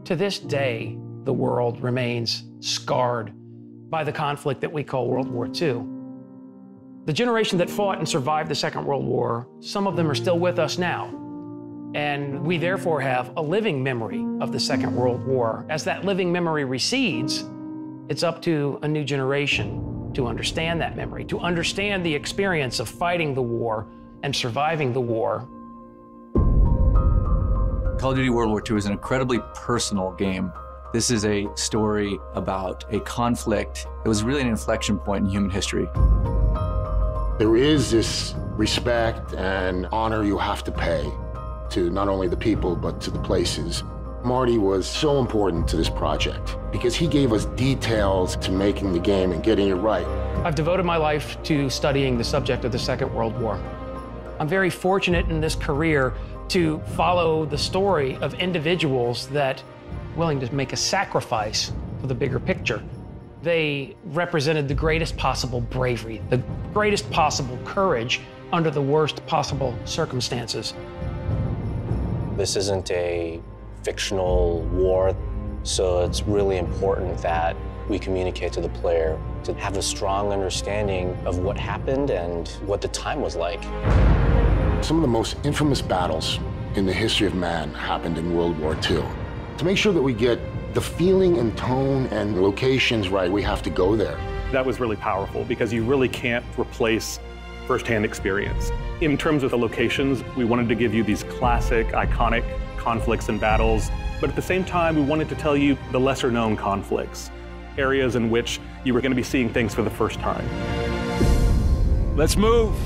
To this day, the world remains scarred by the conflict that we call World War II. The generation that fought and survived the Second World War, some of them are still with us now. And we therefore have a living memory of the Second World War. As that living memory recedes, it's up to a new generation to understand that memory, to understand the experience of fighting the war and surviving the war. Call of Duty World War II is an incredibly personal game. This is a story about a conflict that was really an inflection point in human history. There is this respect and honor you have to pay to not only the people, but to the places. Marty was so important to this project because he gave us details to making the game and getting it right. I've devoted my life to studying the subject of the Second World War. I'm very fortunate in this career to follow the story of individuals that are willing to make a sacrifice for the bigger picture. They represented the greatest possible bravery, the greatest possible courage under the worst possible circumstances. This isn't a fictional war, so it's really important that we communicate to the player to have a strong understanding of what happened and what the time was like. Some of the most infamous battles in the history of man happened in World War II. To make sure that we get the feeling and tone and locations right, we have to go there. That was really powerful because you really can't replace firsthand experience. In terms of the locations, we wanted to give you these classic, iconic conflicts and battles, but at the same time, we wanted to tell you the lesser known conflicts, areas in which you were going to be seeing things for the first time. Let's move.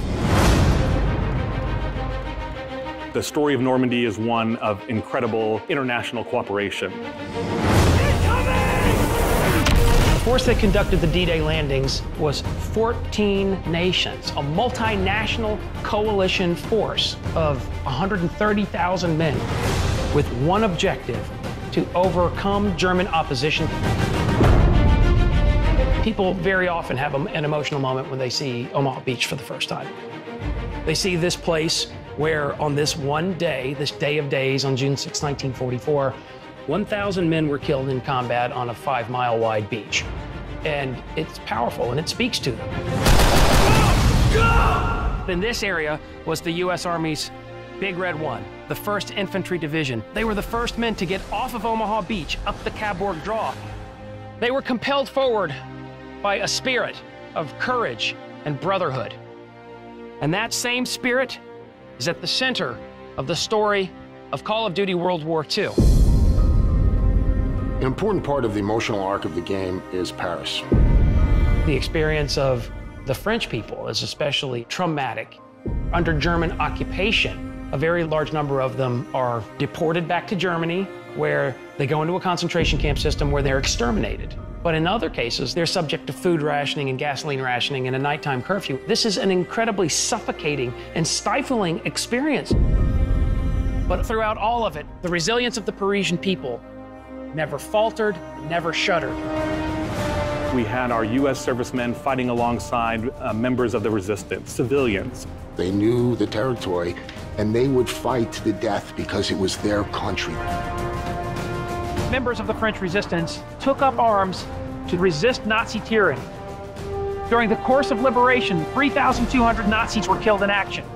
The story of Normandy is one of incredible international cooperation. The force that conducted the D-Day landings was 14 nations, a multinational coalition force of 130,000 men with one objective: to overcome German opposition. People very often have an emotional moment when they see Omaha Beach for the first time. They see this place where on this one day, this day of days on June 6, 1944, 1,000 men were killed in combat on a 5-mile wide beach. And it's powerful and it speaks to them. Go! In this area was the U.S. Army's Big Red One, the 1st Infantry Division. They were the first men to get off of Omaha Beach up the Cabourg Draw. They were compelled forward by a spirit of courage and brotherhood. And that same spirit is at the center of the story of Call of Duty World War II. An important part of the emotional arc of the game is Paris. The experience of the French people is especially traumatic. Under German occupation, a very large number of them are deported back to Germany, where they go into a concentration camp system where they're exterminated. But in other cases, they're subject to food rationing and gasoline rationing and a nighttime curfew. This is an incredibly suffocating and stifling experience. But throughout all of it, the resilience of the Parisian people never faltered, never shuddered. We had our U.S. servicemen fighting alongside members of the resistance, civilians. They knew the territory, and they would fight to the death because it was their country. Members of the French resistance took up arms to resist Nazi tyranny. During the course of liberation, 3,200 Nazis were killed in action.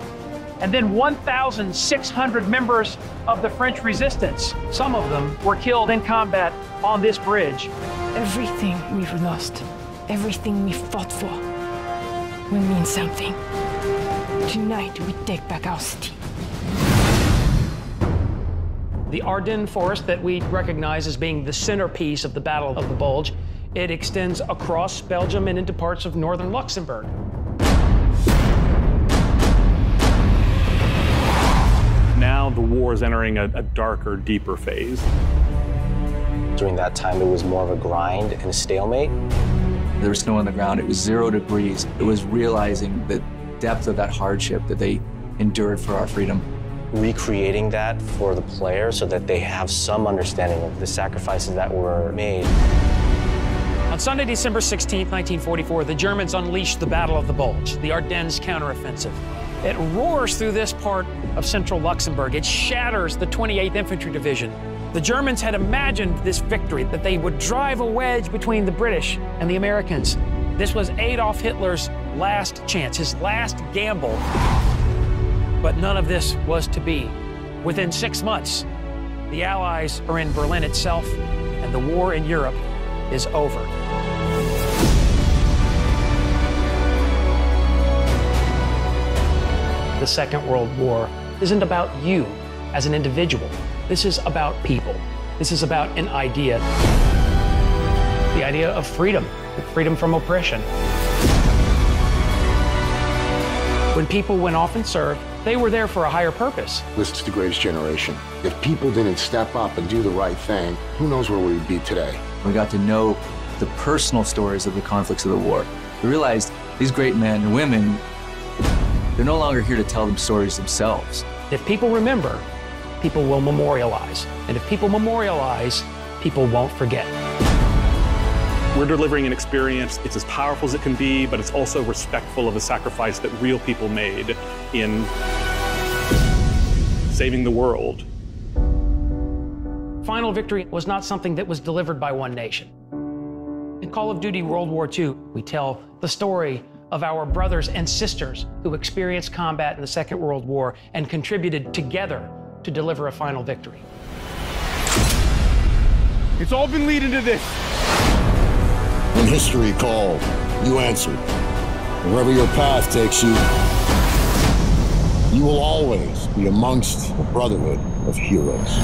And then 1,600 members of the French resistance, some of them were killed in combat on this bridge. Everything we've lost, everything we fought for, will mean something. Tonight, we take back our city. The Ardennes Forest that we recognize as being the centerpiece of the Battle of the Bulge, it extends across Belgium and into parts of northern Luxembourg. Now the war is entering a darker, deeper phase. During that time, it was more of a grind and a stalemate. There was snow on the ground. It was 0 degrees. It was realizing the depth of that hardship that they endured for our freedom. Recreating that for the player so that they have some understanding of the sacrifices that were made. On Sunday, December 16, 1944, the Germans unleashed the Battle of the Bulge, the Ardennes counteroffensive. It roars through this part of central Luxembourg. It shatters the 28th Infantry Division. The Germans had imagined this victory, that they would drive a wedge between the British and the Americans. This was Adolf Hitler's last chance, his last gamble. But none of this was to be. Within 6 months, the Allies are in Berlin itself, and the war in Europe is over. The Second World War isn't about you as an individual. This is about people. This is about an idea. The idea of freedom, freedom from oppression. When people went off and served, they were there for a higher purpose. This is the greatest generation. If people didn't step up and do the right thing, who knows where we would be today? We got to know the personal stories of the conflicts of the war. We realized these great men and women, they're no longer here to tell them stories themselves. If people remember, people will memorialize. And if people memorialize, people won't forget. We're delivering an experience, it's as powerful as it can be, but it's also respectful of the sacrifice that real people made in saving the world. Final victory was not something that was delivered by one nation. In Call of Duty World War II, we tell the story of our brothers and sisters who experienced combat in the Second World War and contributed together to deliver a final victory. It's all been leading to this. When history called, you answered. Wherever your path takes you, you will always be amongst a brotherhood of heroes.